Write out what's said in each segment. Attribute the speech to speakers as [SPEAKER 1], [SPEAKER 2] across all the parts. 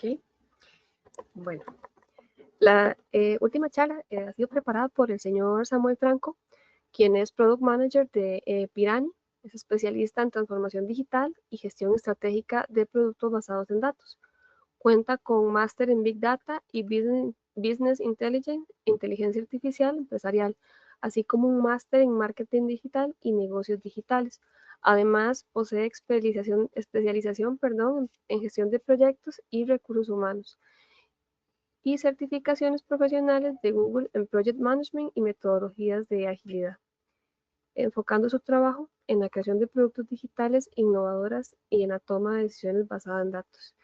[SPEAKER 1] Ok, bueno, la última charla ha sido preparada por el señor Samuel Franco, quien es Product Manager de Pirani, es especialista en transformación digital y gestión estratégica de productos basados en datos. Cuenta con máster en Big Data y Business Intelligence, inteligencia artificial empresarial, así como un máster en marketing digital y negocios digitales. Además, posee especialización en gestión de proyectos y recursos humanos y certificaciones profesionales de Google en Project Management y metodologías de agilidad, enfocando su trabajo en la creación de productos digitales innovadoras y en la toma de decisiones basada en datos.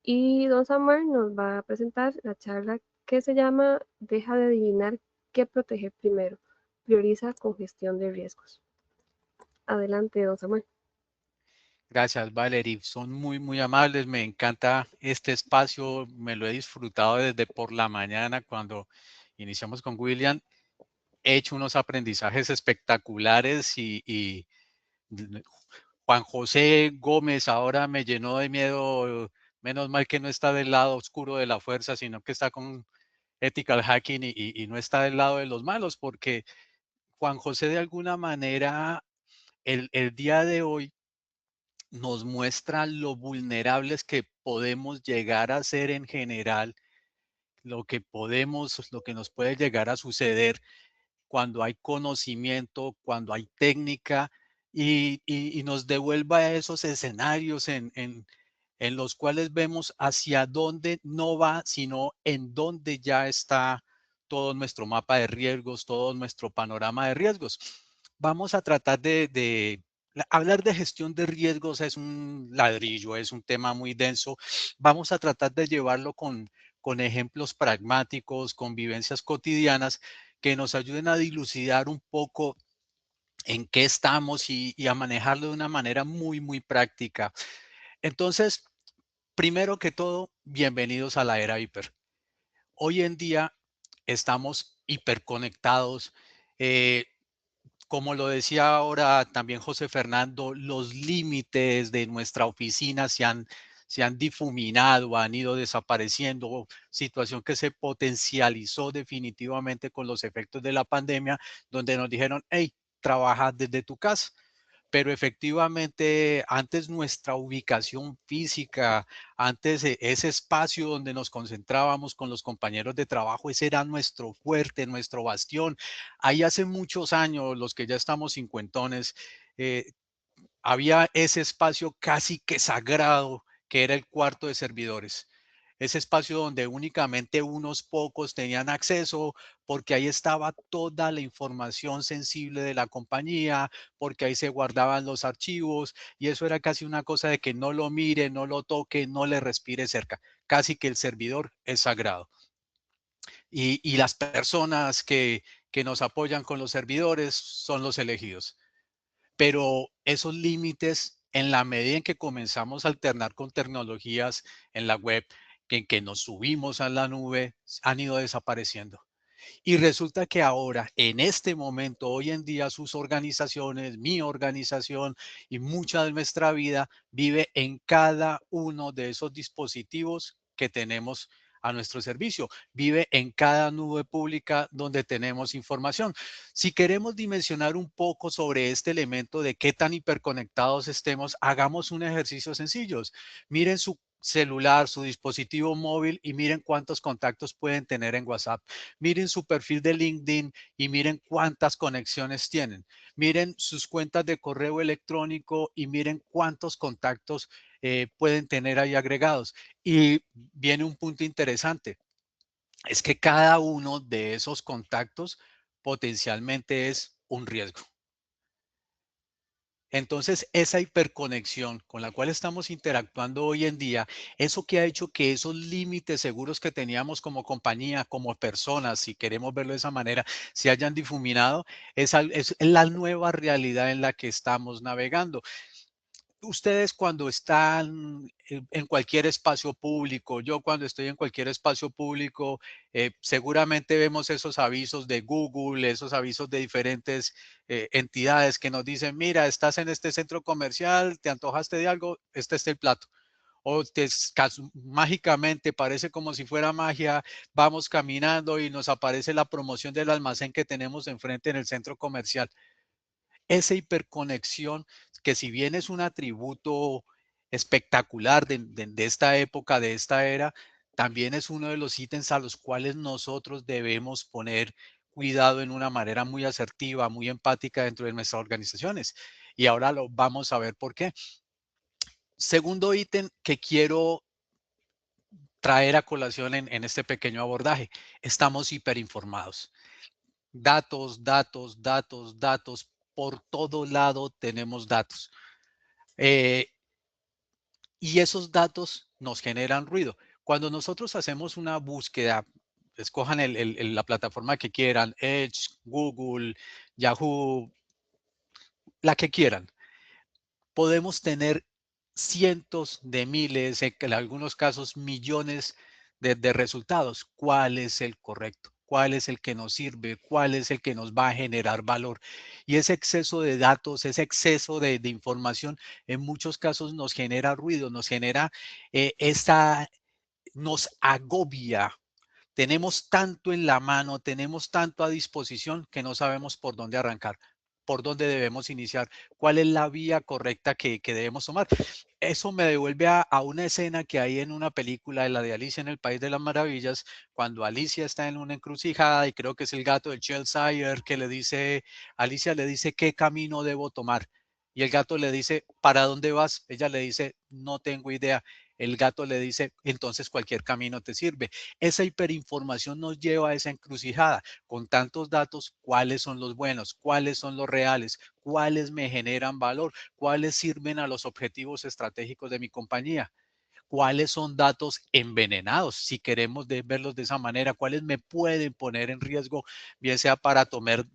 [SPEAKER 1] Y don Samuel nos va a presentar la charla que se llama Deja de adivinar qué proteger primero. Prioriza con gestión de riesgos. Adelante, don Samuel.
[SPEAKER 2] Gracias, Valerie. Son muy amables. Me encanta este espacio. Me lo he disfrutado desde por la mañana cuando iniciamos con William. He hecho unos aprendizajes espectaculares y Juan José Gómez ahora me llenó de miedo. Menos mal que no está del lado oscuro de la fuerza, sino que está con ethical hacking y no está del lado de los malos, porque Juan José de alguna manera el día de hoy nos muestra lo vulnerables que podemos llegar a ser en general, lo que nos puede llegar a suceder cuando hay conocimiento, cuando hay técnica y nos devuelva a esos escenarios en los cuales vemos hacia dónde no va, sino en dónde ya está todo nuestro mapa de riesgos, todo nuestro panorama de riesgos. Vamos a tratar hablar de gestión de riesgos es un ladrillo, es un tema muy denso. Vamos a tratar de llevarlo con ejemplos pragmáticos, con vivencias cotidianas que nos ayuden a dilucidar un poco en qué estamos y a manejarlo de una manera muy práctica. Entonces, primero que todo, bienvenidos a la era hiper. Hoy en día estamos hiperconectados. Eh, Como lo decía ahora también José Fernando, los límites de nuestra oficina se han difuminado, han ido desapareciendo, situación que se potencializó definitivamente con los efectos de la pandemia, donde nos dijeron, hey, trabaja desde tu casa. Pero efectivamente, antes nuestra ubicación física, antes ese espacio donde nos concentrábamos con los compañeros de trabajo, ese era nuestro fuerte, nuestro bastión. Ahí hace muchos años, los que ya estamos cincuentones, eh, había ese espacio casi que sagrado que era el cuarto de servidores. Ese espacio donde únicamente unos pocos tenían acceso, porque ahí estaba toda la información sensible de la compañía, porque ahí se guardaban los archivos y eso era casi una cosa de que no lo mire, no lo toque, no le respire cerca. Casi que el servidor es sagrado. Y las personas que nos apoyan con los servidores son los elegidos. Pero esos límites, en la medida en que comenzamos a alternar con tecnologías en la web, en que nos subimos a la nube, han ido desapareciendo. Y resulta que ahora, en este momento, hoy en día, sus organizaciones, mi organización y mucha de nuestra vida vive en cada uno de esos dispositivos que tenemos a nuestro servicio. Vive en cada nube pública donde tenemos información. Si queremos dimensionar un poco sobre este elemento de qué tan hiperconectados estemos, hagamos un ejercicio sencillo. Miren su celular, su dispositivo móvil y miren cuántos contactos pueden tener en WhatsApp. Miren su perfil de LinkedIn y miren cuántas conexiones tienen. Miren sus cuentas de correo electrónico y miren cuántos contactos pueden tener ahí agregados. Y viene un punto interesante, es que cada uno de esos contactos potencialmente es un riesgo. Entonces, esa hiperconexión con la cual estamos interactuando hoy en día, eso que ha hecho que esos límites seguros que teníamos como compañía, como personas, si queremos verlo de esa manera, se hayan difuminado, es la nueva realidad en la que estamos navegando. Ustedes cuando están en cualquier espacio público, yo cuando estoy en cualquier espacio público, seguramente vemos esos avisos de Google, esos avisos de diferentes entidades que nos dicen, mira, estás en este centro comercial, te antojaste de algo, este es el plato. o mágicamente parece como si fuera magia, vamos caminando y nos aparece la promoción del almacén que tenemos enfrente en el centro comercial. Esa hiperconexión, que si bien es un atributo espectacular de esta época, de esta era, también es uno de los ítems a los cuales nosotros debemos poner cuidado en una manera muy asertiva, muy empática dentro de nuestras organizaciones. Y ahora lo vamos a ver por qué. Segundo ítem que quiero traer a colación en este pequeño abordaje. Estamos hiperinformados. Datos, datos, datos, datos. Por todo lado tenemos datos. Eh, y esos datos nos generan ruido. Cuando nosotros hacemos una búsqueda, escojan la plataforma que quieran, Edge, Google, Yahoo, la que quieran, podemos tener cientos de miles, en algunos casos millones de resultados. ¿Cuál es el correcto? ¿Cuál es el que nos sirve? ¿Cuál es el que nos va a generar valor? Y ese exceso de datos, ese exceso de información, en muchos casos nos genera ruido, nos genera nos agobia. Tenemos tanto en la mano, tenemos tanto a disposición que no sabemos por dónde arrancar, por dónde debemos iniciar, cuál es la vía correcta que debemos tomar. Eso me devuelve a una escena que hay en una película de la de Alicia en el País de las Maravillas, cuando Alicia está en una encrucijada y creo que es el gato de Cheshire que le dice, Alicia le dice qué camino debo tomar. Y el gato le dice, ¿para dónde vas? Ella le dice, no tengo idea. El gato le dice, entonces cualquier camino te sirve. Esa hiperinformación nos lleva a esa encrucijada. Con tantos datos, ¿cuáles son los buenos? ¿Cuáles son los reales? ¿Cuáles me generan valor? ¿Cuáles sirven a los objetivos estratégicos de mi compañía? ¿Cuáles son datos envenenados? Si queremos verlos de esa manera, ¿cuáles me pueden poner en riesgo, bien sea para tomar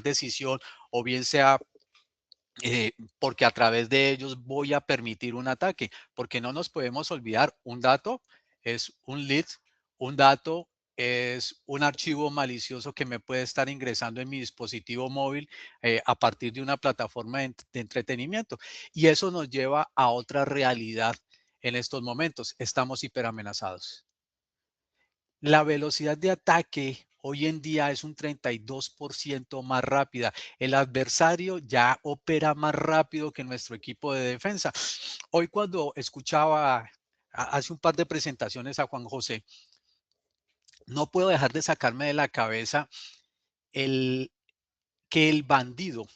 [SPEAKER 2] decisión o bien sea porque a través de ellos voy a permitir un ataque? Porque no nos podemos olvidar, un dato es un lead, un dato es un archivo malicioso que me puede estar ingresando en mi dispositivo móvil a partir de una plataforma de entretenimiento. Y eso nos lleva a otra realidad en estos momentos. Estamos hiperamenazados. La velocidad de ataque hoy en día es un 32% más rápida. El adversario ya opera más rápido que nuestro equipo de defensa. Hoy cuando escuchaba hace un par de presentaciones a Juan José, no puedo dejar de sacarme de la cabeza el que el bandido,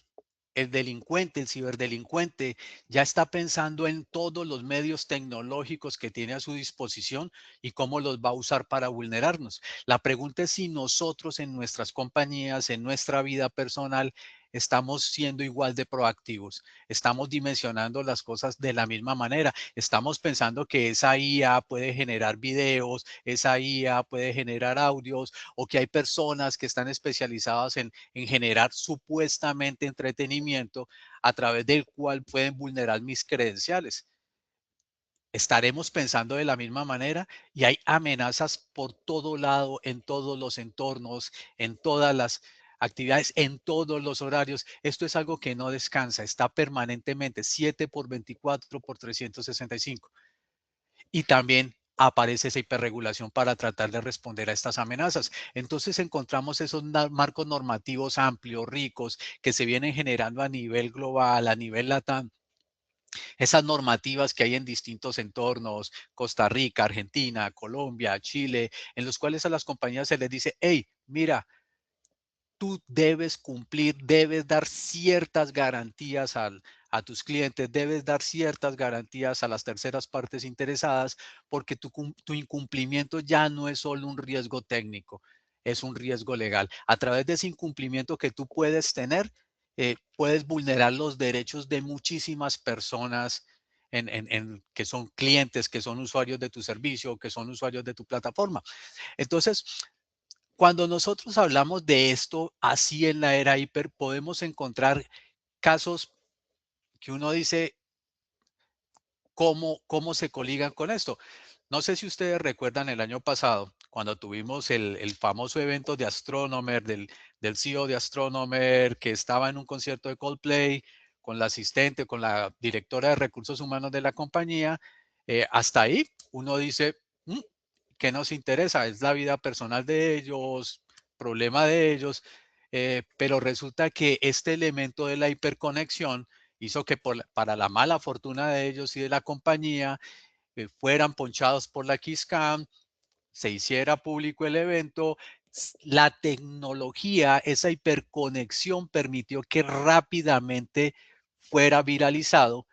[SPEAKER 2] el delincuente, el ciberdelincuente, ya está pensando en todos los medios tecnológicos que tiene a su disposición y cómo los va a usar para vulnerarnos. La pregunta es si nosotros en nuestras compañías, en nuestra vida personal, estamos siendo igual de proactivos, estamos dimensionando las cosas de la misma manera, estamos pensando que esa IA puede generar videos, esa IA puede generar audios, o que hay personas que están especializadas en generar supuestamente entretenimiento a través del cual pueden vulnerar mis credenciales. Estaremos pensando de la misma manera y hay amenazas por todo lado, en todos los entornos, en todas las actividades, en todos los horarios. Esto es algo que no descansa, está permanentemente 7 por 24 por 365. Y también aparece esa hiperregulación para tratar de responder a estas amenazas. Entonces encontramos esos marcos normativos amplios, ricos, que se vienen generando a nivel global, a nivel LATAM, esas normativas que hay en distintos entornos, Costa Rica, Argentina, Colombia, Chile, en los cuales a las compañías se les dice, hey, mira, tú debes cumplir, debes dar ciertas garantías a tus clientes, debes dar ciertas garantías a las terceras partes interesadas, porque tu incumplimiento ya no es solo un riesgo técnico, es un riesgo legal. A través de ese incumplimiento que tú puedes tener, puedes vulnerar los derechos de muchísimas personas que son clientes, que son usuarios de tu servicio, que son usuarios de tu plataforma. Entonces, cuando nosotros hablamos de esto así en la era hiper, podemos encontrar casos que uno dice, ¿cómo se coligan con esto? No sé si ustedes recuerdan el año pasado, cuando tuvimos el famoso evento de Astronomer, del CEO de Astronomer, que estaba en un concierto de Coldplay, con la asistente, con la directora de recursos humanos de la compañía, Hasta ahí uno dice, ¿qué nos interesa? Es la vida personal de ellos, problema de ellos, pero resulta que este elemento de la hiperconexión hizo que para la mala fortuna de ellos y de la compañía, fueran ponchados por la Kisscam, se hiciera público el evento. La tecnología, esa hiperconexión permitió que rápidamente fuera viralizado.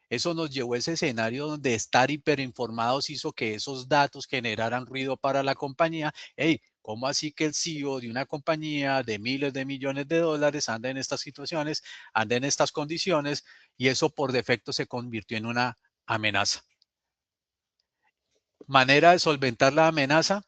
[SPEAKER 2] Eso nos llevó a ese escenario donde estar hiperinformados hizo que esos datos generaran ruido para la compañía. Hey, ¿cómo así que el CEO de una compañía de miles de millones de dólares anda en estas situaciones, anda en estas condiciones? Y eso por defecto se convirtió en una amenaza. Manera de solventar la amenaza: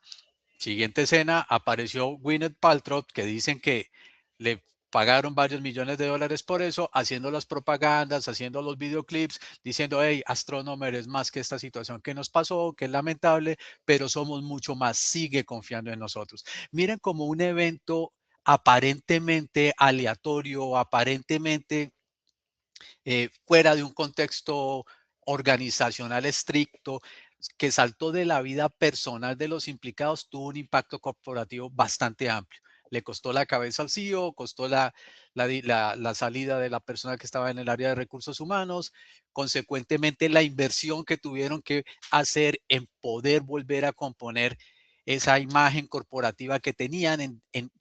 [SPEAKER 2] siguiente escena, apareció Gwyneth Paltrow, que dicen que le pagaron varios millones de dólares por eso, haciendo las propagandas, haciendo los videoclips, diciendo, hey, Astronomer es más que esta situación que nos pasó, que es lamentable, pero somos mucho más, sigue confiando en nosotros. Miren como un evento aparentemente aleatorio, aparentemente fuera de un contexto organizacional estricto, que saltó de la vida personal de los implicados, tuvo un impacto corporativo bastante amplio. Le costó la cabeza al CEO, costó la salida de la persona que estaba en el área de recursos humanos, consecuentemente la inversión que tuvieron que hacer en poder volver a componer esa imagen corporativa que tenían, en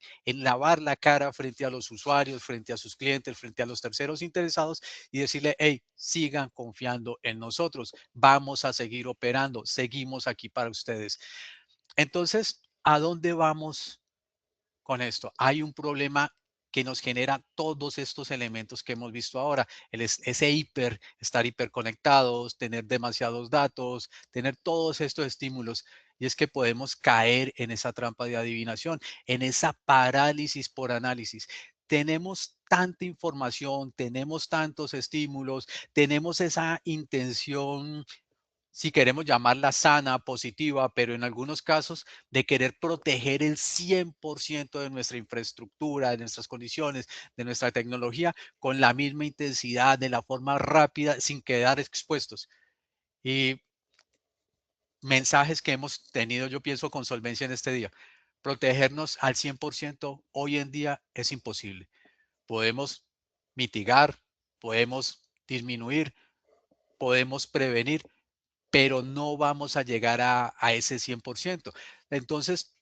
[SPEAKER 2] lavar la cara frente a los usuarios, frente a sus clientes, frente a los terceros interesados, y decirle, hey, sigan confiando en nosotros, vamos a seguir operando, seguimos aquí para ustedes. Entonces, ¿a dónde vamos con esto? Hay un problema que nos genera todos estos elementos que hemos visto ahora, estar hiperconectados, tener demasiados datos, tener todos estos estímulos, y es que podemos caer en esa trampa de adivinación, en esa parálisis por análisis. Tenemos tanta información, tenemos tantos estímulos, tenemos esa intención, si queremos llamarla sana, positiva, pero en algunos casos de querer proteger el 100% de nuestra infraestructura, de nuestras condiciones, de nuestra tecnología, con la misma intensidad, de la forma rápida, sin quedar expuestos. Y mensajes que hemos tenido, yo pienso, con solvencia en este día. Protegernos al 100% hoy en día es imposible. Podemos mitigar, podemos disminuir, podemos prevenir, pero no vamos a llegar a ese 100%. Entonces,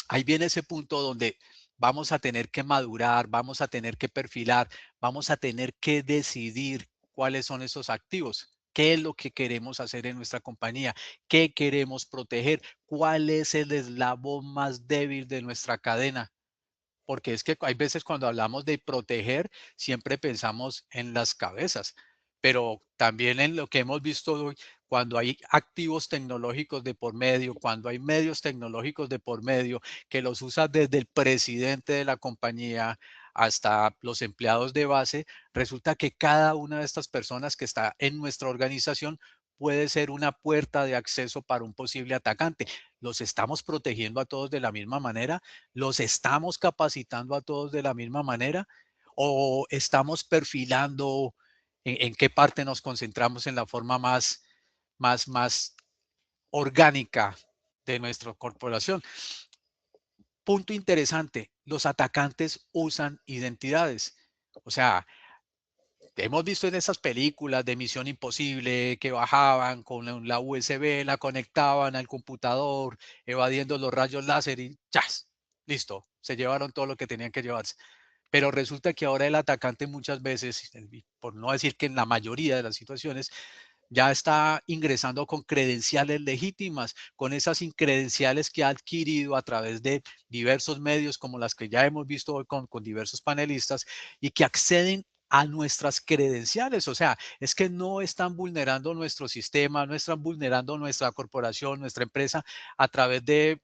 [SPEAKER 2] ahí viene ese punto donde vamos a tener que madurar, vamos a tener que perfilar, vamos a tener que decidir cuáles son esos activos, qué es lo que queremos hacer en nuestra compañía, qué queremos proteger, cuál es el eslabón más débil de nuestra cadena. Porque es que hay veces cuando hablamos de proteger, siempre pensamos en las cabezas, pero también en lo que hemos visto hoy, cuando hay activos tecnológicos de por medio, cuando hay medios tecnológicos de por medio, que los usa desde el presidente de la compañía hasta los empleados de base, resulta que cada una de estas personas que está en nuestra organización puede ser una puerta de acceso para un posible atacante. ¿Los estamos protegiendo a todos de la misma manera? ¿Los estamos capacitando a todos de la misma manera? ¿O estamos perfilando en qué parte nos concentramos en la forma más orgánica de nuestra corporación? Punto interesante, los atacantes usan identidades. O sea, hemos visto en esas películas de Misión Imposible que bajaban con la USB, la conectaban al computador, evadiendo los rayos láser y ¡chas! Listo, se llevaron todo lo que tenían que llevarse. Pero resulta que ahora el atacante muchas veces, por no decir que en la mayoría de las situaciones, ya está ingresando con credenciales legítimas, con esas credenciales que ha adquirido a través de diversos medios como las que ya hemos visto hoy con diversos panelistas, y que acceden a nuestras credenciales. O sea, es que no están vulnerando nuestro sistema, no están vulnerando nuestra corporación, nuestra empresa a través de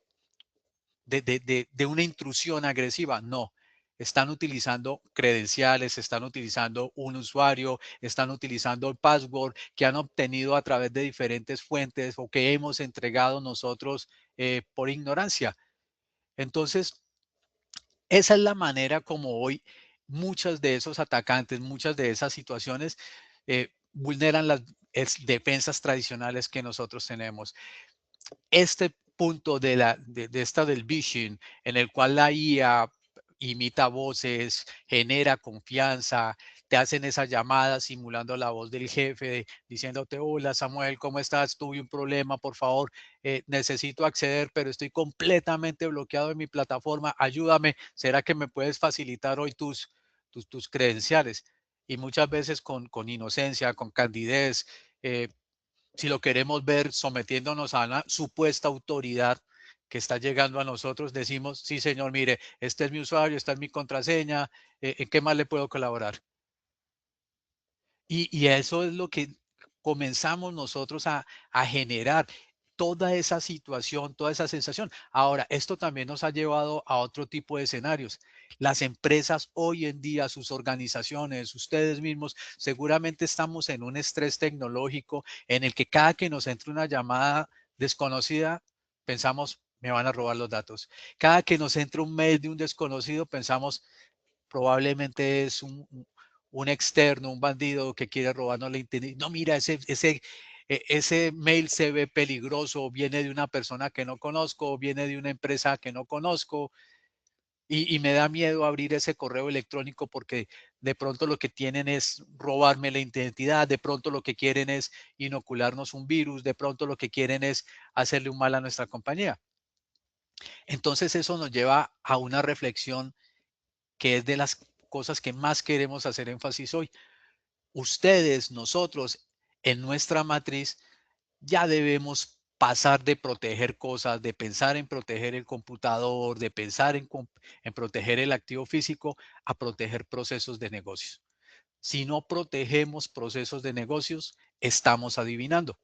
[SPEAKER 2] una intrusión agresiva. No, están utilizando credenciales, están utilizando un usuario, están utilizando el password que han obtenido a través de diferentes fuentes o que hemos entregado nosotros por ignorancia. Entonces, esa es la manera como hoy muchas de esos atacantes, muchas de esas situaciones vulneran defensas tradicionales que nosotros tenemos. Este punto de esta del phishing, en el cual la IA imita voces, genera confianza, te hacen esa llamada simulando la voz del jefe, diciéndote, hola Samuel, ¿cómo estás? Tuve un problema, por favor, necesito acceder, pero estoy completamente bloqueado en mi plataforma, ayúdame, ¿será que me puedes facilitar hoy tus credenciales? Y muchas veces con inocencia, con candidez, si lo queremos ver sometiéndonos a una supuesta autoridad que está llegando a nosotros, decimos, sí, señor, mire, este es mi usuario, esta es mi contraseña, ¿en qué más le puedo colaborar? Y eso es lo que comenzamos nosotros a generar, toda esa situación, toda esa sensación. Ahora, esto también nos ha llevado a otro tipo de escenarios. Las empresas hoy en día, sus organizaciones, ustedes mismos, seguramente estamos en un estrés tecnológico en el que cada que nos entre una llamada desconocida, pensamos, me van a robar los datos. Cada que nos entre un mail de un desconocido, pensamos, probablemente es un externo, un bandido que quiere robarnos la identidad. No, mira, ese mail se ve peligroso, viene de una persona que no conozco, viene de una empresa que no conozco y me da miedo abrir ese correo electrónico porque de pronto lo que tienen es robarme la identidad, de pronto lo que quieren es inocularnos un virus, de pronto lo que quieren es hacerle un mal a nuestra compañía. Entonces eso nos lleva a una reflexión que es de las cosas que más queremos hacer énfasis hoy. Ustedes, nosotros, en nuestra matriz, ya debemos pasar de proteger cosas, de pensar en proteger el computador, de pensar en proteger el activo físico, a proteger procesos de negocios. Si no protegemos procesos de negocios, estamos adivinando.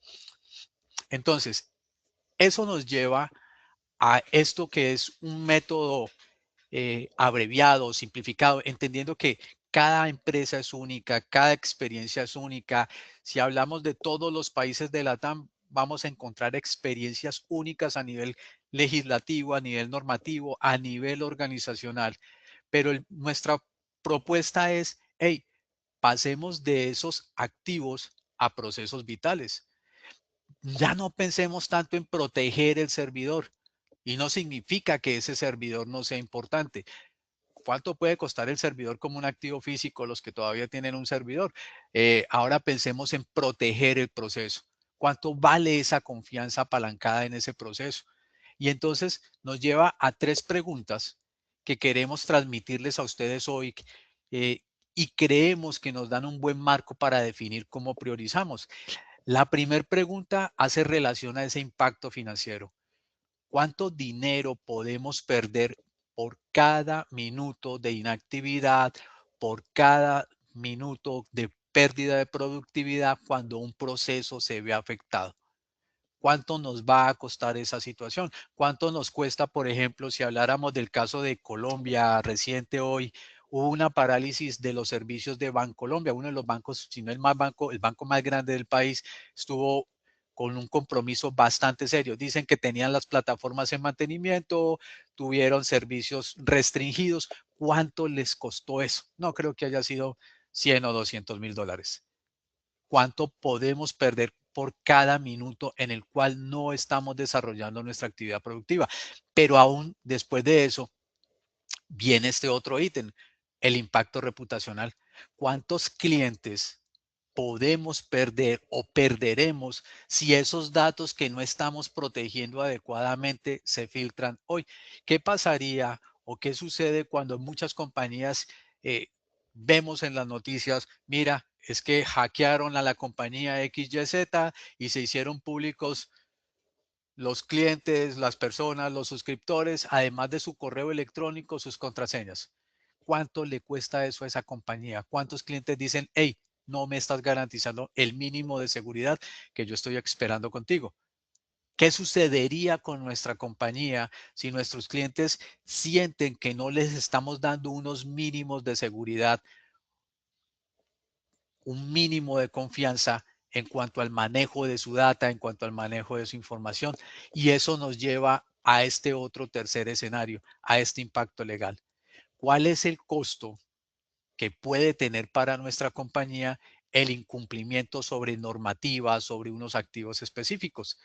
[SPEAKER 2] Entonces, eso nos lleva a esto que es un método abreviado, simplificado, entendiendo que cada empresa es única, cada experiencia es única. Si hablamos de todos los países de LATAM, vamos a encontrar experiencias únicas a nivel legislativo, a nivel normativo, a nivel organizacional. Pero nuestra propuesta es, hey, pasemos de esos activos a procesos vitales. Ya no pensemos tanto en proteger el servidor. Y no significa que ese servidor no sea importante. ¿Cuánto puede costar el servidor como un activo físico, los que todavía tienen un servidor? Ahora pensemos en proteger el proceso. ¿Cuánto vale esa confianza apalancada en ese proceso? Y entonces nos lleva a tres preguntas que queremos transmitirles a ustedes hoy eh, y creemos que nos dan un buen marco para definir cómo priorizamos. La primera pregunta hace relación a ese impacto financiero. ¿Cuánto dinero podemos perder por cada minuto de inactividad, por cada minuto de pérdida de productividad cuando un proceso se ve afectado? ¿Cuánto nos va a costar esa situación? ¿Cuánto nos cuesta, por ejemplo, si habláramos del caso de Colombia reciente hoy, hubo una parálisis de los servicios de Bancolombia, uno de los bancos, si no el banco más grande del país, estuvo con un compromiso bastante serio. Dicen que tenían las plataformas en mantenimiento, tuvieron servicios restringidos. ¿Cuánto les costó eso? No creo que haya sido 100 o $200,000. ¿Cuánto podemos perder por cada minuto en el cual no estamos desarrollando nuestra actividad productiva? Pero aún después de eso, viene este otro ítem, el impacto reputacional. ¿Cuántos clientes podemos perder o perderemos si esos datos que no estamos protegiendo adecuadamente se filtran hoy? ¿Qué pasaría o qué sucede cuando muchas compañías vemos en las noticias, mira, es que hackearon a la compañía XYZ y se hicieron públicos los clientes, las personas, los suscriptores, además de su correo electrónico, sus contraseñas? ¿Cuánto le cuesta eso a esa compañía? ¿Cuántos clientes dicen, hey, no me estás garantizando el mínimo de seguridad que yo estoy esperando contigo? ¿Qué sucedería con nuestra compañía si nuestros clientes sienten que no les estamos dando unos mínimos de seguridad, un mínimo de confianza en cuanto al manejo de su data, en cuanto al manejo de su información? Y eso nos lleva a este otro tercer escenario, a este impacto legal. ¿Cuál es el costo que puede tener para nuestra compañía el incumplimiento sobre normativas, sobre unos activos específicos.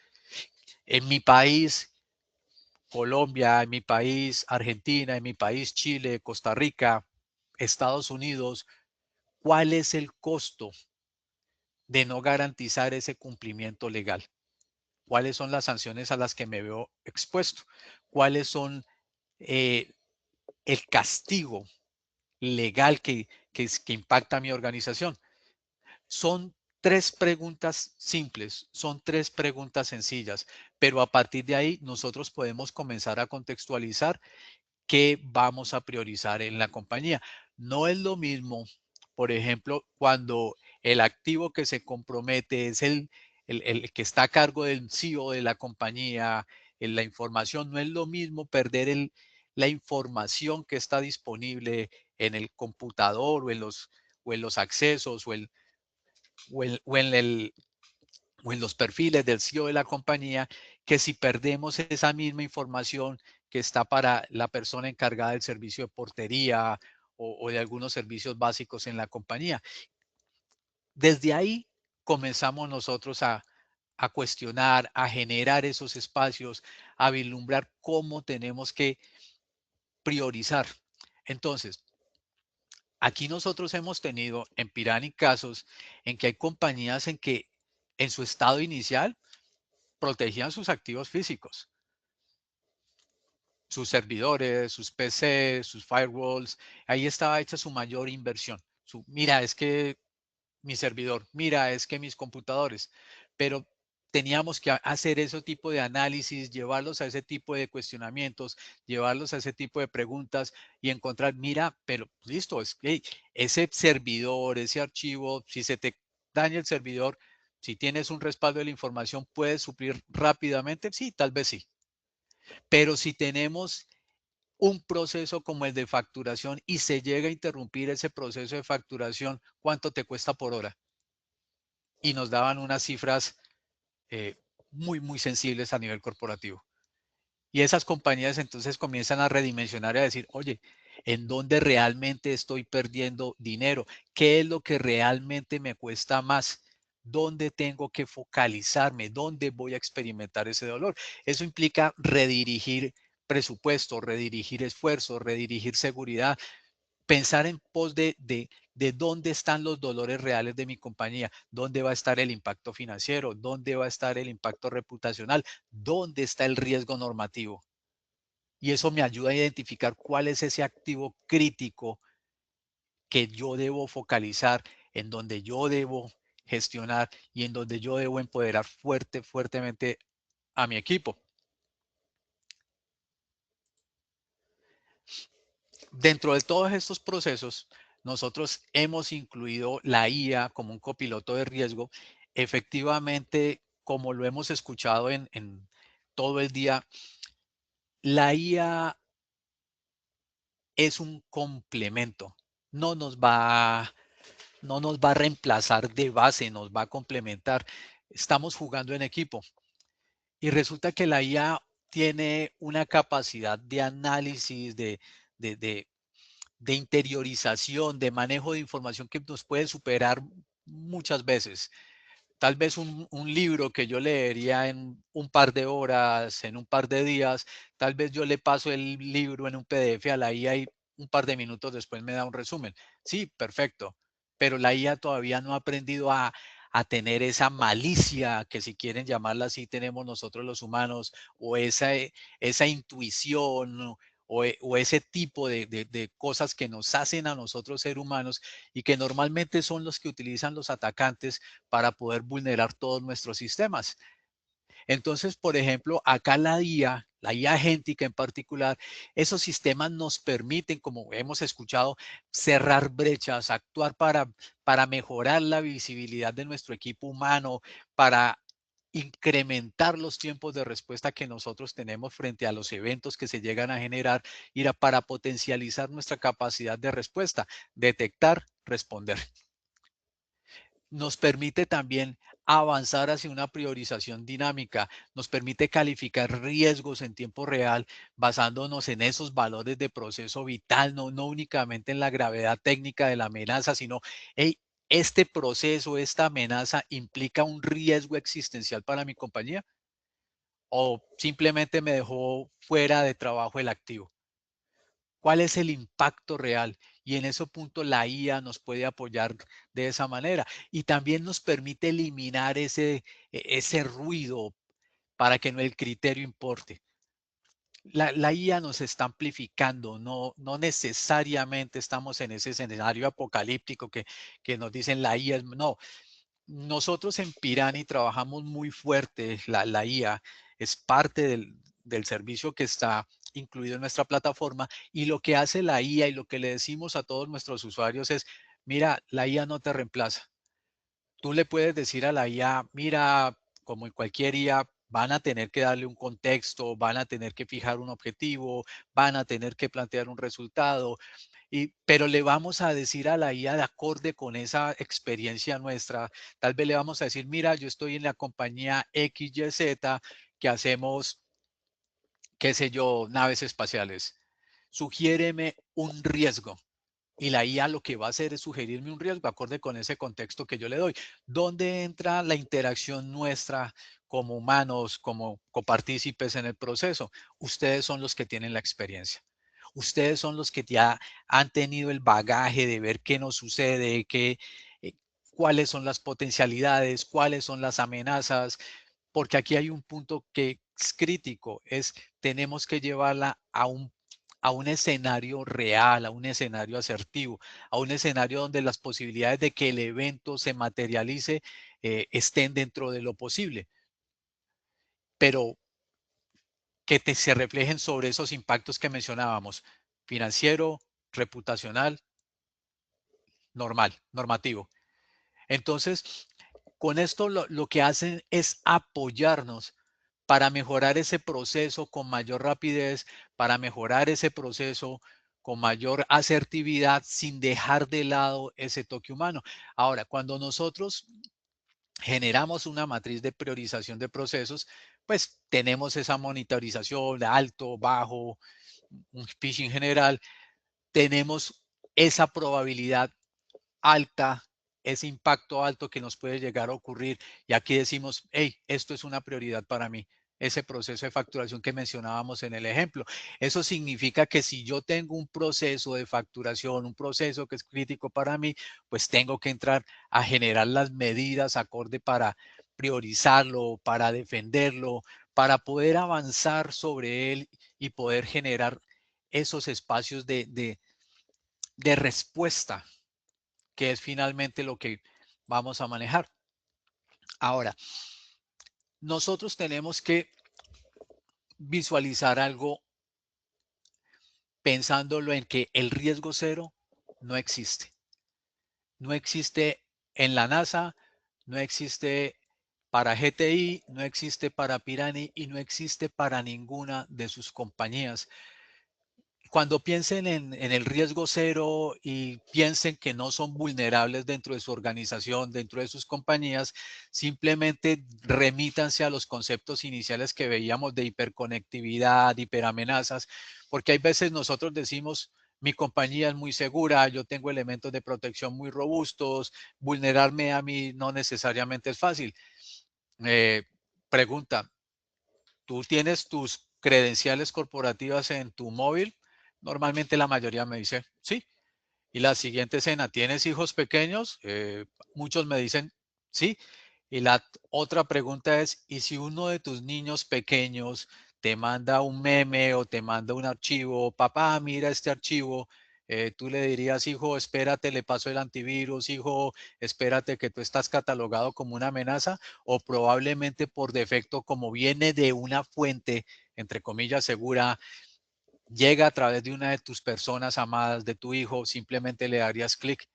[SPEAKER 2] En mi país, Colombia, en mi país, Argentina, en mi país, Chile, Costa Rica, Estados Unidos, ¿cuál es el costo de no garantizar ese cumplimiento legal? ¿Cuáles son las sanciones a las que me veo expuesto? ¿Cuáles son eh, el castigo legal que impacta a mi organización? Son tres preguntas simples, son tres preguntas sencillas, pero a partir de ahí nosotros podemos comenzar a contextualizar qué vamos a priorizar en la compañía. No es lo mismo, por ejemplo, cuando el activo que se compromete es el que está a cargo del CEO de la compañía, en la información, no es lo mismo perder la información que está disponible en el computador o en los accesos o en, o en el, o en los perfiles del CEO de la compañía, que si perdemos esa misma información que está para la persona encargada del servicio de portería o de algunos servicios básicos en la compañía. Desde ahí comenzamos nosotros a cuestionar, a generar esos espacios, a vislumbrar cómo tenemos que priorizar. Entonces, aquí nosotros hemos tenido en Pirani casos en que hay compañías en que en su estado inicial protegían sus activos físicos, sus servidores, sus PC, sus firewalls. Ahí estaba hecha su mayor inversión. Mira, es que mi servidor, mira, es que mis computadores, pero teníamos que hacer ese tipo de análisis, llevarlos a ese tipo de cuestionamientos, llevarlos a ese tipo de preguntas y encontrar, mira, pero listo, es que ese servidor, ese archivo, si se te daña el servidor, si tienes un respaldo de la información, ¿puedes suplir rápidamente? Sí, tal vez sí. Pero si tenemos un proceso como el de facturación y se llega a interrumpir ese proceso de facturación, ¿cuánto te cuesta por hora? Y nos daban unas cifras eh, muy sensibles a nivel corporativo. Y esas compañías entonces comienzan a redimensionar y a decir, oye, ¿en dónde realmente estoy perdiendo dinero? ¿Qué es lo que realmente me cuesta más? ¿Dónde tengo que focalizarme? ¿Dónde voy a experimentar ese dolor? Eso implica redirigir presupuesto, redirigir esfuerzos, redirigir seguridad, pensar en pos de dónde están los dolores reales de mi compañía, dónde va a estar el impacto financiero, dónde va a estar el impacto reputacional, dónde está el riesgo normativo. Y eso me ayuda a identificar cuál es ese activo crítico que yo debo focalizar, en donde yo debo gestionar y en donde yo debo empoderar fuertemente a mi equipo. Dentro de todos estos procesos, nosotros hemos incluido la IA como un copiloto de riesgo. Efectivamente, como lo hemos escuchado en todo el día, la IA es un complemento. No nos va, no nos va a reemplazar de base, nos va a complementar. Estamos jugando en equipo y resulta que la IA tiene una capacidad de análisis, de, de, de interiorización, de manejo de información que nos puede superar muchas veces. Tal vez un libro que yo leería en un par de horas, en un par de días, tal vez yo le paso el libro en un PDF a la IA y un par de minutos después me da un resumen. Sí, perfecto, pero la IA todavía no ha aprendido a tener esa malicia, que si quieren llamarla así, tenemos nosotros los humanos, o esa intuición, o ese tipo de cosas que nos hacen a nosotros ser humanos y que normalmente son los que utilizan los atacantes para poder vulnerar todos nuestros sistemas. Entonces, por ejemplo, acá la IA agéntica en particular, esos sistemas nos permiten, como hemos escuchado, cerrar brechas, actuar para mejorar la visibilidad de nuestro equipo humano, para incrementar los tiempos de respuesta que nosotros tenemos frente a los eventos que se llegan a generar y para potencializar nuestra capacidad de respuesta, detectar, responder. Nos permite también avanzar hacia una priorización dinámica, nos permite calificar riesgos en tiempo real basándonos en esos valores de proceso vital, no únicamente en la gravedad técnica de la amenaza, sino hey, ¿este proceso, esta amenaza implica un riesgo existencial para mi compañía? ¿O simplemente me dejó fuera de trabajo el activo? ¿Cuál es el impacto real? Y en ese punto la IA nos puede apoyar de esa manera. Y también nos permite eliminar ese ruido para que no el criterio importe. La IA nos está amplificando, no necesariamente estamos en ese escenario apocalíptico que nos dicen la IA no. Nosotros en Pirani trabajamos muy fuerte, la IA es parte del servicio que está incluido en nuestra plataforma, y lo que hace la IA y lo que le decimos a todos nuestros usuarios es, mira, la IA no te reemplaza. Tú le puedes decir a la IA, mira, como en cualquier IA, van a tener que darle un contexto, van a tener que fijar un objetivo, van a tener que plantear un resultado, pero le vamos a decir a la IA de acorde con esa experiencia nuestra. Tal vez le vamos a decir, mira, yo estoy en la compañía XYZ que hacemos, qué sé yo, naves espaciales. Sugiéreme un riesgo. Y la IA lo que va a hacer es sugerirme un riesgo acorde con ese contexto que yo le doy. ¿Dónde entra la interacción nuestra como humanos, como copartícipes en el proceso? Ustedes son los que tienen la experiencia. Ustedes son los que ya han tenido el bagaje de ver qué nos sucede, eh, cuáles son las potencialidades, cuáles son las amenazas, porque aquí hay un punto que es crítico, es tenemos que llevarla a un escenario real, a un escenario asertivo, a un escenario donde las posibilidades de que el evento se materialice estén dentro de lo posible, pero que se reflejen sobre esos impactos que mencionábamos, financiero, reputacional, normativo. Entonces, con esto lo que hacen es apoyarnos para mejorar ese proceso con mayor rapidez, para mejorar ese proceso con mayor asertividad sin dejar de lado ese toque humano. Ahora, cuando nosotros generamos una matriz de priorización de procesos, pues tenemos esa monitorización de alto, bajo, un phishing general, tenemos esa probabilidad alta, ese impacto alto que nos puede llegar a ocurrir. Y aquí decimos, hey, esto es una prioridad para mí. Ese proceso de facturación que mencionábamos en el ejemplo. Eso significa que si yo tengo un proceso de facturación, un proceso que es crítico para mí, pues tengo que entrar a generar las medidas acorde para priorizarlo, para defenderlo, para poder avanzar sobre él y poder generar esos espacios de respuesta, que es finalmente lo que vamos a manejar. Ahora, nosotros tenemos que visualizar algo pensándolo en que el riesgo cero no existe. No existe en la NASA, no existe para GTI, no existe para Pirani y no existe para ninguna de sus compañías. Cuando piensen en el riesgo cero y piensen que no son vulnerables dentro de su organización, dentro de sus compañías, simplemente remítanse a los conceptos iniciales que veíamos de hiperconectividad, hiperamenazas, porque hay veces nosotros decimos, mi compañía es muy segura, yo tengo elementos de protección muy robustos, vulnerarme a mí no necesariamente es fácil. Eh, Pregunta, ¿tú tienes tus credenciales corporativas en tu móvil? Normalmente la mayoría me dice, sí. Y la siguiente escena, ¿tienes hijos pequeños? Muchos me dicen, sí. Y la otra pregunta es, ¿y si uno de tus niños pequeños te manda un meme o te manda un archivo, papá, mira este archivo? Tú le dirías, hijo, espérate, le paso el antivirus, hijo, espérate que tú estás catalogado como una amenaza, o probablemente por defecto, como viene de una fuente, entre comillas, segura, llega a través de una de tus personas amadas, de tu hijo, simplemente le darías clic.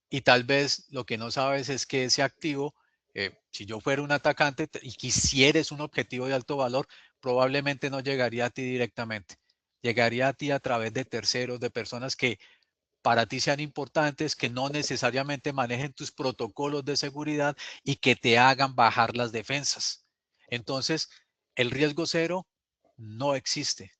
[SPEAKER 2] Y tal vez lo que no sabes es que ese activo, si yo fuera un atacante y quisieras un objetivo de alto valor, probablemente no llegaría a ti directamente. Llegaría a ti a través de terceros, de personas que para ti sean importantes, que no necesariamente manejen tus protocolos de seguridad y que te hagan bajar las defensas. Entonces, el riesgo cero no existe.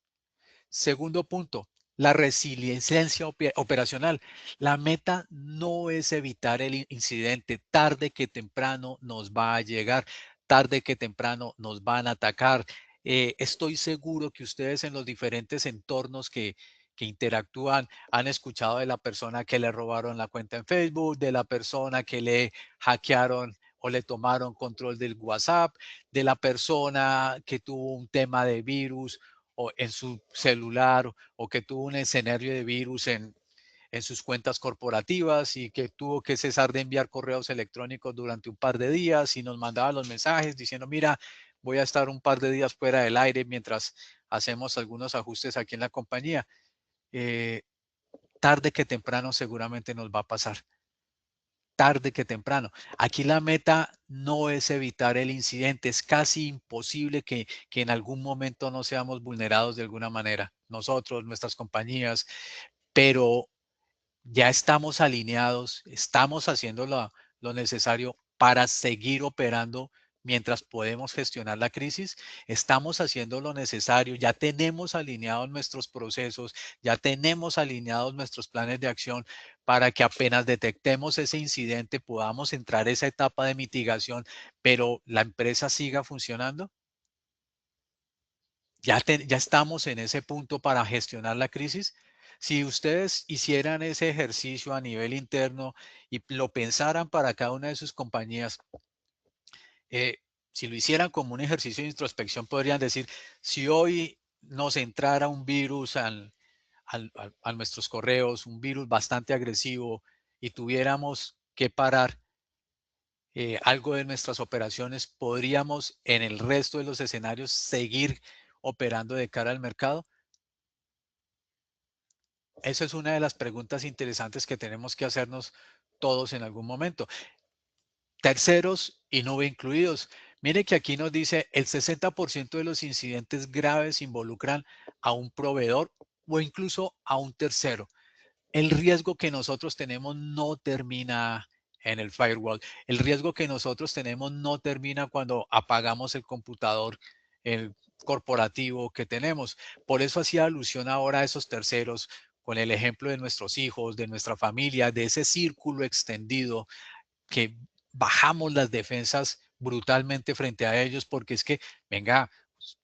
[SPEAKER 2] Segundo punto, la resiliencia operacional. La meta no es evitar el incidente. Tarde que temprano nos va a llegar, tarde que temprano nos van a atacar. Estoy seguro que ustedes en los diferentes entornos que interactúan han escuchado de la persona que le robaron la cuenta en Facebook, de la persona que le hackearon o le tomaron control del WhatsApp, de la persona que tuvo un tema de virus o en su celular o que tuvo un escenario de virus en sus cuentas corporativas y que tuvo que cesar de enviar correos electrónicos durante un par de días y nos mandaba los mensajes diciendo, mira, voy a estar un par de días fuera del aire mientras hacemos algunos ajustes aquí en la compañía. Tarde que temprano seguramente nos va a pasar. Tarde que temprano. Aquí la meta no es evitar el incidente, es casi imposible que en algún momento no seamos vulnerados de alguna manera, nosotros, nuestras compañías, pero ya estamos alineados, estamos haciendo lo necesario para seguir operando mientras podemos gestionar la crisis, estamos haciendo lo necesario, ya tenemos alineados nuestros procesos, ya tenemos alineados nuestros planes de acción para que apenas detectemos ese incidente podamos entrar a esa etapa de mitigación, pero la empresa siga funcionando. Ya estamos en ese punto para gestionar la crisis. Si ustedes hicieran ese ejercicio a nivel interno y lo pensaran para cada una de sus compañías, eh, si lo hicieran como un ejercicio de introspección, podrían decir, si hoy nos entrara un virus a nuestros correos, un virus bastante agresivo y tuviéramos que parar algo de nuestras operaciones, ¿podríamos en el resto de los escenarios seguir operando de cara al mercado? Esa es una de las preguntas interesantes que tenemos que hacernos todos en algún momento. Terceros y no incluidos. Mire que aquí nos dice el 60% de los incidentes graves involucran a un proveedor o incluso a un tercero. El riesgo que nosotros tenemos no termina en el firewall. El riesgo que nosotros tenemos no termina cuando apagamos el computador el corporativo que tenemos. Por eso hacía alusión ahora a esos terceros con el ejemplo de nuestros hijos, de nuestra familia, de ese círculo extendido que bajamos las defensas brutalmente frente a ellos porque es que, venga,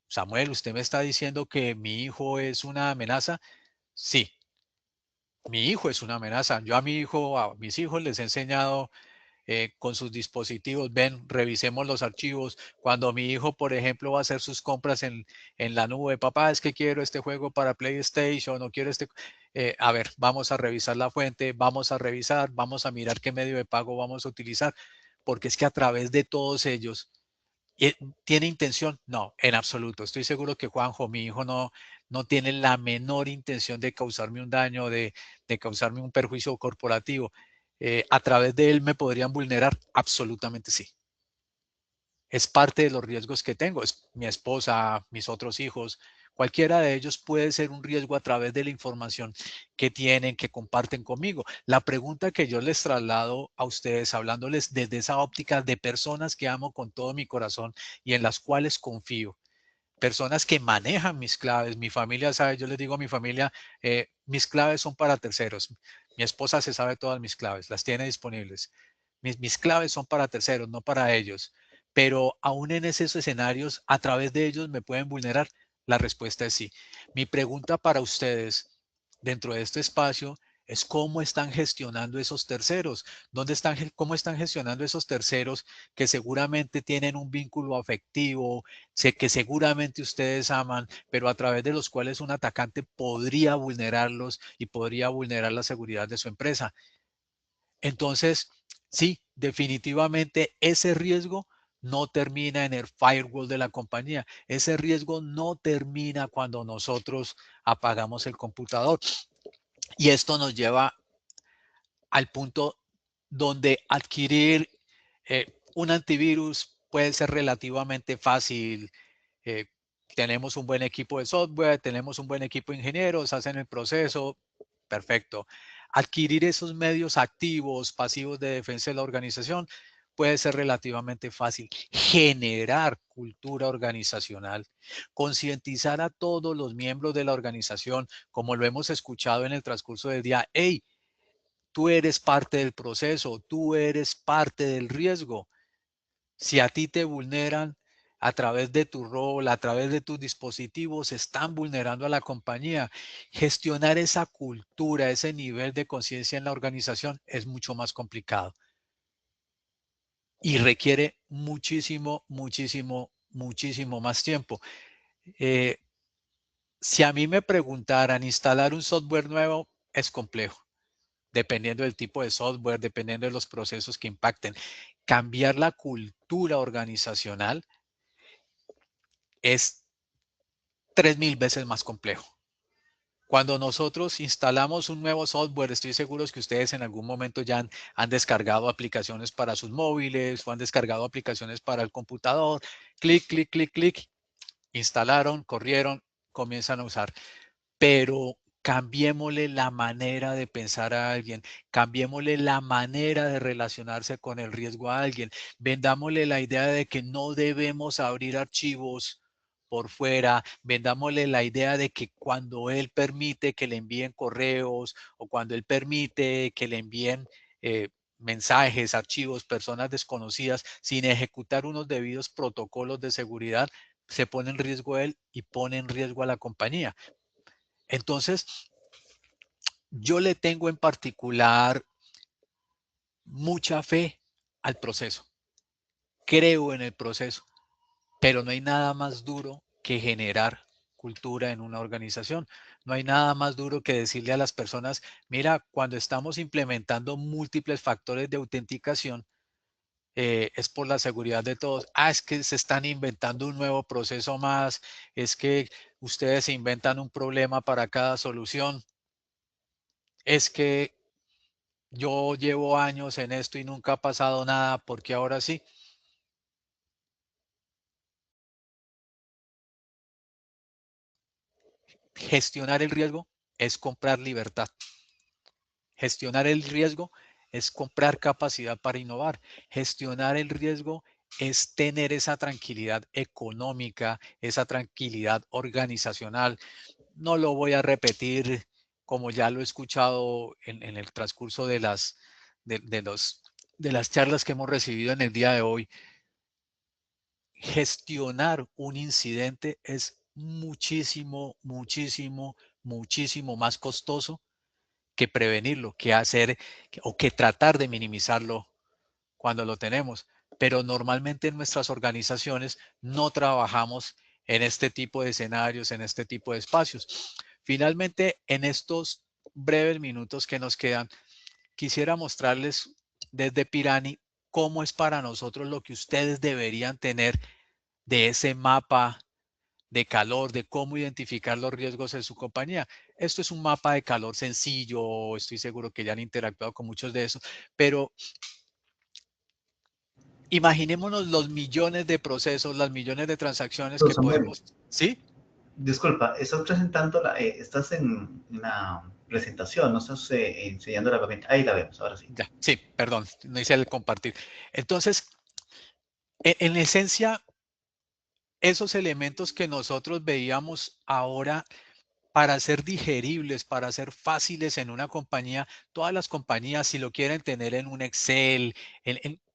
[SPEAKER 2] Samuel, usted me está diciendo que mi hijo es una amenaza. Sí, mi hijo es una amenaza. Yo a mis hijos les he enseñado con sus dispositivos, ven, revisemos los archivos. Cuando mi hijo, por ejemplo, va a hacer sus compras en la nube, papá, es que quiero este juego para PlayStation, no quiero este... a ver, vamos a revisar la fuente, vamos a revisar, vamos a mirar qué medio de pago vamos a utilizar, porque es que a través de todos ellos ¿tiene intención? No, en absoluto. Estoy seguro que Juanjo, mi hijo, no tiene la menor intención de causarme un daño, de causarme un perjuicio corporativo. ¿A través de él me podrían vulnerar? Absolutamente sí. Es parte de los riesgos que tengo. Es mi esposa, mis otros hijos, cualquiera de ellos puede ser un riesgo a través de la información que tienen, que comparten conmigo. La pregunta que yo les traslado a ustedes, hablándoles desde esa óptica de personas que amo con todo mi corazón y en las cuales confío, personas que manejan mis claves, mi familia sabe, yo les digo a mi familia, mis claves son para terceros. Mi esposa se sabe todas mis claves, las tiene disponibles. Mis claves son para terceros, no para ellos. Pero aún en esos escenarios, a través de ellos me pueden vulnerar. La respuesta es sí. Mi pregunta para ustedes dentro de este espacio es cómo están gestionando esos terceros, cómo están gestionando esos terceros que seguramente tienen un vínculo afectivo, sé que seguramente ustedes aman, pero a través de los cuales un atacante podría vulnerarlos y podría vulnerar la seguridad de su empresa. Entonces, sí, definitivamente ese riesgo no termina en el firewall de la compañía. Ese riesgo no termina cuando nosotros apagamos el computador. Y esto nos lleva al punto donde adquirir un antivirus puede ser relativamente fácil. Eh, tenemos un buen equipo de software, tenemos un buen equipo de ingenieros, hacen el proceso, perfecto. Adquirir esos medios activos, pasivos de defensa de la organización puede ser relativamente fácil. Generar cultura organizacional, concientizar a todos los miembros de la organización, como lo hemos escuchado en el transcurso del día. Hey, tú eres parte del proceso, tú eres parte del riesgo. Si a ti te vulneran a través de tu rol, a través de tus dispositivos, están vulnerando a la compañía. Gestionar esa cultura, ese nivel de conciencia en la organización es mucho más complicado y requiere muchísimo, muchísimo, muchísimo más tiempo. Si a mí me preguntaran, instalar un software nuevo es complejo, dependiendo del tipo de software, dependiendo de los procesos que impacten. Cambiar la cultura organizacional es 3000 veces más complejo. Cuando nosotros instalamos un nuevo software, estoy seguro que ustedes en algún momento ya han descargado aplicaciones para sus móviles o han descargado aplicaciones para el computador. Clic, clic, clic, clic. Instalaron, corrieron, comienzan a usar. Pero cambiémosle la manera de pensar a alguien, cambiémosle la manera de relacionarse con el riesgo a alguien, vendámosle la idea de que no debemos abrir archivos por fuera, vendámosle la idea de que cuando él permite que le envíen correos o cuando él permite que le envíen mensajes, archivos, personas desconocidas, sin ejecutar unos debidos protocolos de seguridad, se pone en riesgo él y pone en riesgo a la compañía. Entonces, yo le tengo en particular mucha fe al proceso. Creo en el proceso, pero no hay nada más duro que generar cultura en una organización. No hay nada más duro que decirle a las personas, mira, cuando estamos implementando múltiples factores de autenticación, es por la seguridad de todos. Ah, es que se están inventando un nuevo proceso más, es que ustedes se inventan un problema para cada solución, es que yo llevo años en esto y nunca ha pasado nada, porque ahora sí. Gestionar el riesgo es comprar libertad. Gestionar el riesgo es comprar capacidad para innovar. Gestionar el riesgo es tener esa tranquilidad económica, esa tranquilidad organizacional. No lo voy a repetir como ya lo he escuchado en el transcurso de las charlas que hemos recibido en el día de hoy. Gestionar un incidente es muchísimo, muchísimo, muchísimo más costoso que prevenirlo, que hacer o que tratar de minimizarlo cuando lo tenemos. Pero normalmente en nuestras organizaciones no trabajamos en este tipo de escenarios, en este tipo de espacios. Finalmente, en estos breves minutos que nos quedan, quisiera mostrarles desde Pirani cómo es para nosotros lo que ustedes deberían tener de ese mapa de calor, de cómo identificar los riesgos en su compañía. Esto es un mapa de calor sencillo, estoy seguro que ya han interactuado con muchos de esos, pero imaginémonos los millones de procesos, las millones de transacciones que
[SPEAKER 3] Samuel,
[SPEAKER 2] podemos, ¿sí?
[SPEAKER 3] disculpa, estás presentando, estás en una presentación, no estás enseñando la herramienta. Ahí la vemos, ahora sí.
[SPEAKER 2] Ya, sí, perdón, no hice el compartir. Entonces, en esencia, esos elementos que nosotros veíamos ahora para ser digeribles, para ser fáciles en una compañía, todas las compañías, si lo quieren tener en un Excel,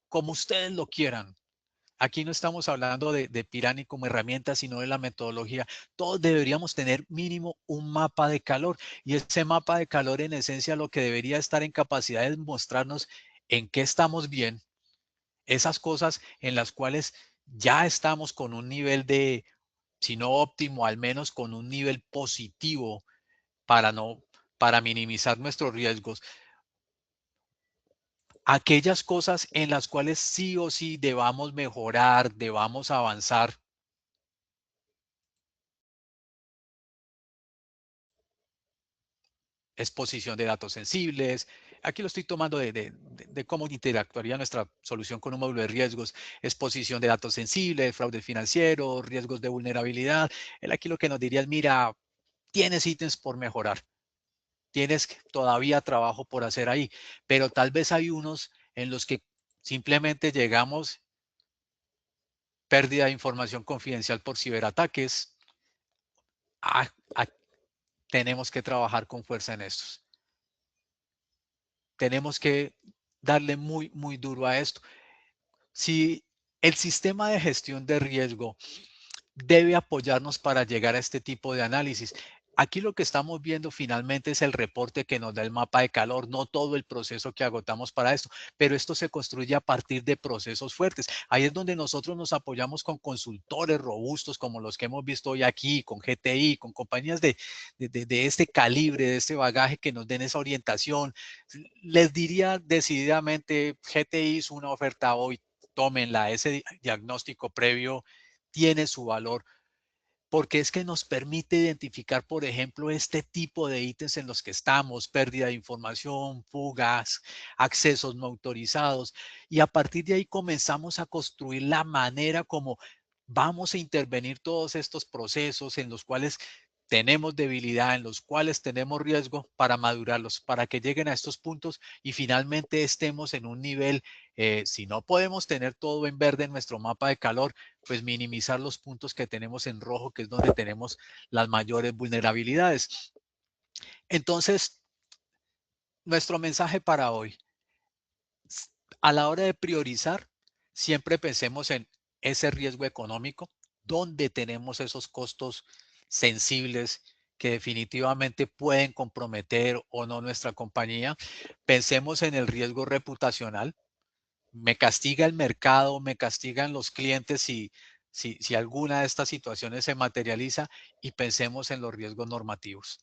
[SPEAKER 2] como ustedes lo quieran. Aquí no estamos hablando de Pirani como herramienta, sino de la metodología. Todos deberíamos tener mínimo un mapa de calor y ese mapa de calor en esencia lo que debería estar en capacidad de mostrarnos en qué estamos bien, esas cosas en las cuales ya estamos con un nivel de, si no óptimo, al menos con un nivel positivo para minimizar nuestros riesgos. Aquellas cosas en las cuales sí o sí debamos mejorar, debamos avanzar. Exposición de datos sensibles. Aquí lo estoy tomando de cómo interactuaría nuestra solución con un módulo de riesgos. Exposición de datos sensibles, fraude financiero, riesgos de vulnerabilidad. Él aquí lo que nos diría es, mira, tienes ítems por mejorar. Tienes todavía trabajo por hacer ahí, pero tal vez hay unos en los que Simplemente llegamos, pérdida de información confidencial por ciberataques. Tenemos que trabajar con fuerza en estos. Tenemos que darle muy, muy duro a esto. Si el sistema de gestión de riesgo debe apoyarnos para llegar a este tipo de análisis. Aquí lo que estamos viendo finalmente es el reporte que nos da el mapa de calor, no todo el proceso que agotamos para esto, pero esto se construye a partir de procesos fuertes. Ahí es donde nosotros nos apoyamos con consultores robustos como los que hemos visto hoy aquí, con GTI, con compañías de este calibre, de este bagaje que nos den esa orientación. Les diría decididamente, GTI es una oferta hoy, tómenla, ese diagnóstico previo tiene su valor, porque es que nos permite identificar, por ejemplo, este tipo de ítems en los que estamos, pérdida de información, fugas, accesos no autorizados, y a partir de ahí comenzamos a construir la manera como vamos a intervenir todos estos procesos en los cuales tenemos debilidad, en los cuales tenemos riesgo para madurarlos, para que lleguen a estos puntos y finalmente estemos en un nivel, si no podemos tener todo en verde en nuestro mapa de calor, pues minimizar los puntos que tenemos en rojo, que es donde tenemos las mayores vulnerabilidades. Entonces, nuestro mensaje para hoy, a la hora de priorizar, siempre pensemos en ese riesgo económico, donde tenemos esos costos sensibles que definitivamente pueden comprometer o no nuestra compañía. Pensemos en el riesgo reputacional. Me castiga el mercado, me castigan los clientes si alguna de estas situaciones se materializa, y pensemos en los riesgos normativos.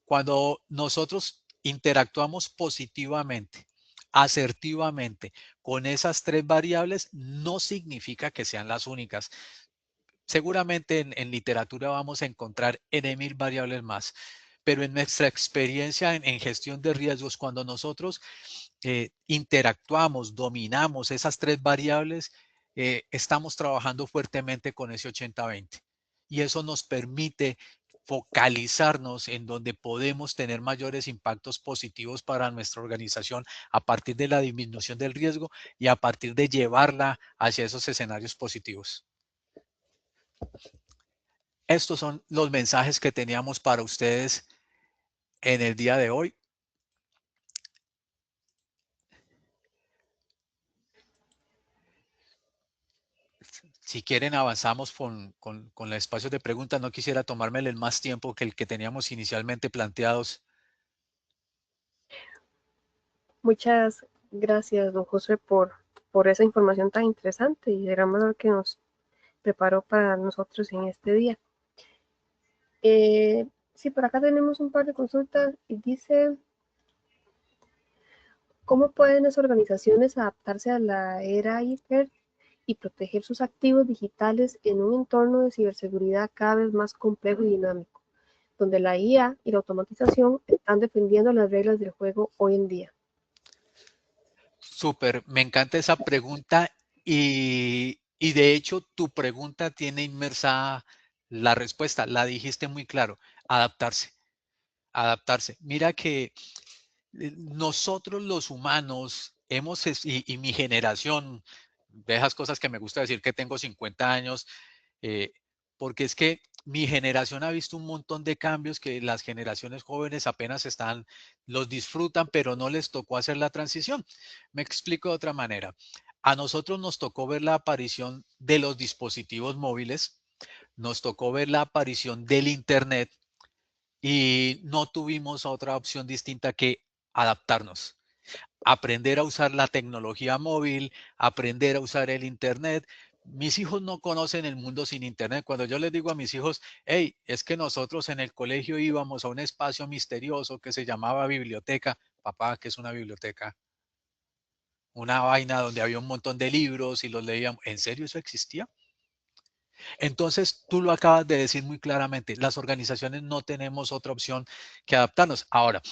[SPEAKER 2] Cuando nosotros interactuamos positivamente, asertivamente con esas tres variables, no significa que sean las únicas. Seguramente en literatura vamos a encontrar N.000 variables más, pero en nuestra experiencia en gestión de riesgos, cuando nosotros interactuamos, dominamos esas tres variables, estamos trabajando fuertemente con ese 80-20. Y eso nos permite focalizarnos en donde podemos tener mayores impactos positivos para nuestra organización a partir de la disminución del riesgo y a partir de llevarla hacia esos escenarios positivos. Estos son los mensajes que teníamos para ustedes en el día de hoy. Si quieren, avanzamos con los espacios de preguntas. No quisiera tomármeles más tiempo que el que teníamos inicialmente planteados.
[SPEAKER 1] Muchas gracias, don José, por esa información tan interesante y de gran valor que nos preparó para nosotros en este día. Sí, por acá tenemos un par de consultas y dice, ¿cómo pueden las organizaciones adaptarse a la era hiper y proteger sus activos digitales en un entorno de ciberseguridad cada vez más complejo y dinámico, donde la IA y la automatización están defendiendo las reglas del juego hoy en día?
[SPEAKER 2] Súper, me encanta esa pregunta y de hecho tu pregunta tiene inmersa la respuesta. La dijiste muy claro, adaptarse, adaptarse. Mira que nosotros los humanos hemos, y mi generación, de esas cosas que me gusta decir que tengo 50 años, porque es que mi generación ha visto un montón de cambios que las generaciones jóvenes apenas los disfrutan, pero no les tocó hacer la transición. Me explico de otra manera. A nosotros nos tocó ver la aparición de los dispositivos móviles, nos tocó ver la aparición del Internet y no tuvimos otra opción distinta que adaptarnos, aprender a usar la tecnología móvil, aprender a usar el Internet. Mis hijos no conocen el mundo sin Internet. Cuando yo les digo a mis hijos, hey, es que nosotros en el colegio íbamos a un espacio misterioso que se llamaba biblioteca. Papá, ¿qué es una biblioteca? Una vaina donde había un montón de libros y los leíamos. ¿En serio eso existía? Entonces, tú lo acabas de decir muy claramente, las organizaciones no tenemos otra opción que adaptarnos. Ahora,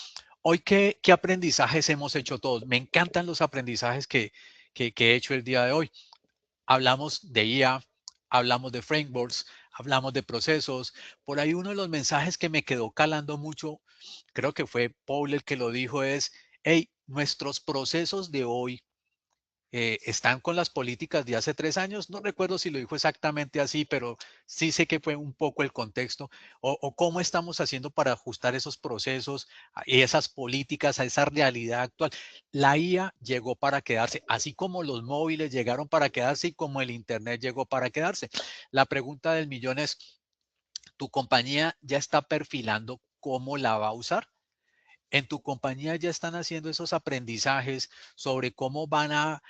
[SPEAKER 2] hoy, ¿qué aprendizajes hemos hecho todos? Me encantan los aprendizajes que he hecho el día de hoy. Hablamos de IA, hablamos de frameworks, hablamos de procesos. Por ahí uno de los mensajes que me quedó calando mucho, creo que fue Paul el que lo dijo, es, hey, nuestros procesos de hoy están con las políticas de hace 3 años. No recuerdo si lo dijo exactamente así, pero sí sé que fue un poco el contexto. O cómo estamos haciendo para ajustar esos procesos, esas políticas a esa realidad actual. La IA llegó para quedarse, así como los móviles llegaron para quedarse y como el Internet llegó para quedarse. La pregunta del millón es, ¿tu compañía ya está perfilando cómo la va a usar? ¿En tu compañía ya están haciendo esos aprendizajes sobre cómo van a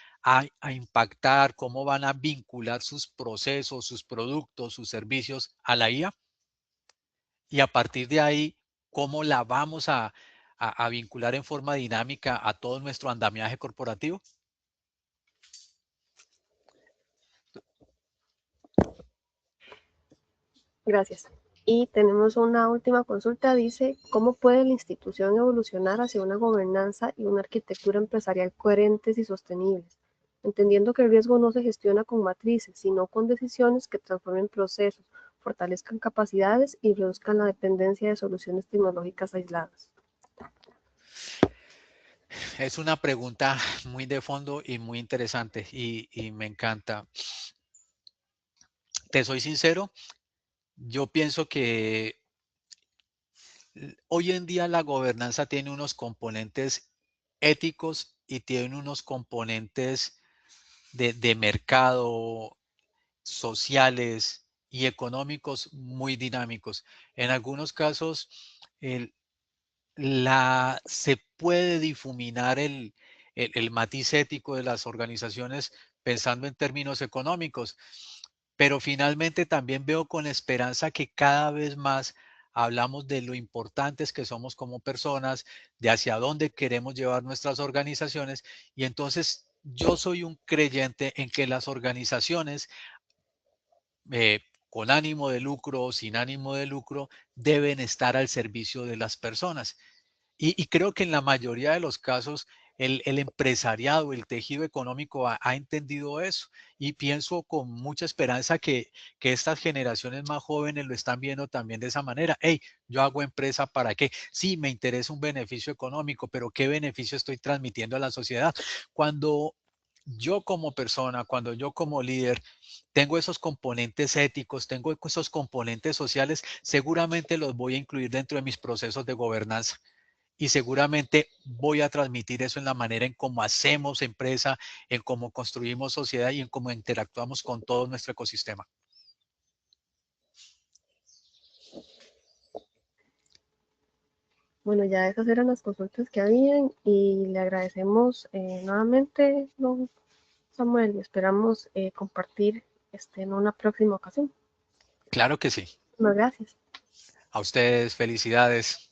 [SPEAKER 2] impactar, cómo van a vincular sus procesos, sus productos, sus servicios a la IA? Y a partir de ahí, ¿cómo la vamos a vincular en forma dinámica a todo nuestro andamiaje corporativo?
[SPEAKER 1] Gracias. Y tenemos una última consulta. Dice, ¿cómo puede la institución evolucionar hacia una gobernanza y una arquitectura empresarial coherentes y sostenibles? Entendiendo que el riesgo no se gestiona con matrices, sino con decisiones que transformen procesos, fortalezcan capacidades y reduzcan la dependencia de soluciones tecnológicas aisladas.
[SPEAKER 2] Es una pregunta muy de fondo y muy interesante y me encanta. Te soy sincero, yo pienso que hoy en día la gobernanza tiene unos componentes éticos y tiene unos componentes de mercado, sociales y económicos muy dinámicos. En algunos casos, el, se puede difuminar el matiz ético de las organizaciones pensando en términos económicos, pero finalmente también veo con esperanza que cada vez más hablamos de lo importantes que somos como personas, de hacia dónde queremos llevar nuestras organizaciones, y entonces yo soy un creyente en que las organizaciones con ánimo de lucro o sin ánimo de lucro deben estar al servicio de las personas. Y creo que en la mayoría de los casos el empresariado, el tejido económico ha entendido eso. Y pienso con mucha esperanza que estas generaciones más jóvenes lo están viendo también de esa manera. Hey, yo hago empresa para qué. Sí, me interesa un beneficio económico, pero ¿qué beneficio estoy transmitiendo a la sociedad? Cuando yo como persona, cuando yo como líder tengo esos componentes éticos, tengo esos componentes sociales, seguramente los voy a incluir dentro de mis procesos de gobernanza. Y seguramente voy a transmitir eso en la manera en cómo hacemos empresa, en cómo construimos sociedad y en cómo interactuamos con todo nuestro ecosistema.
[SPEAKER 1] Bueno, ya esas eran las consultas que habían y le agradecemos nuevamente, don Samuel, y esperamos compartir en una próxima ocasión.
[SPEAKER 2] Claro que sí.
[SPEAKER 1] Muchas gracias.
[SPEAKER 2] A ustedes, felicidades.